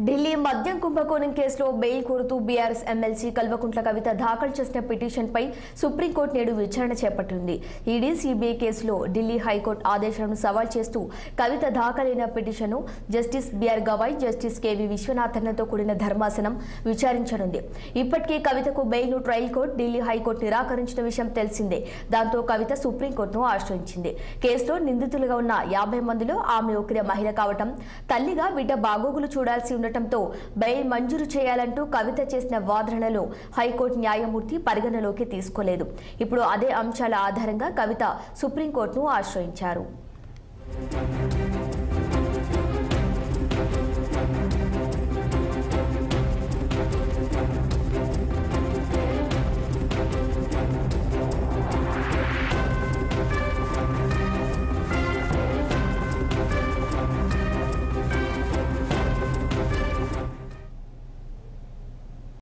ఢిల్లీ మద్యం కుంభకోణం కేసులో బెయిల్ కోరుతూ బీఆర్ఎస్ ఎమ్మెల్సీ కల్వకుంట్ల కవిత దాఖలు చేసిన పిటిషన్పై సుప్రీంకోర్టు నేడు విచారణ చేపట్టింది. ఈడీ సిబిఐ కేసులో ఢిల్లీ హైకోర్టు ఆదేశాలను సవాల్ చేస్తూ కవిత దాఖలైన పిటిషన్ను justice BR Gavai, justice KV విశ్వనాథన్తో కూడిన ధర్మాసనం విచారించనుంది. ఇప్పటికే కవితకు బెయిల్ను ట్రయల్ కోర్టు, ఢిల్లీ హైకోర్టు నిరాకరించిన విషయం తెలిసిందే. దాంతో కవిత సుప్రీంకోర్టును ఆశ్రయించింది. కేసులో నిందితులుగా ఉన్న 50 మందిలో ఆమె ఒకరి మహిళ కావటం, తల్లిగా బిడ్డ బాగోగులు చూడాల్సి ఉండటంతో బెయిల్ మంజూరు చేయాలంటూ కవిత చేసిన వాదనలను హైకోర్టు న్యాయమూర్తి పరిగణలోకి తీసుకోలేదు. ఇప్పుడు అదే అంశాల ఆధారంగా కవిత సుప్రీంకోర్టును ఆశ్రయించారు.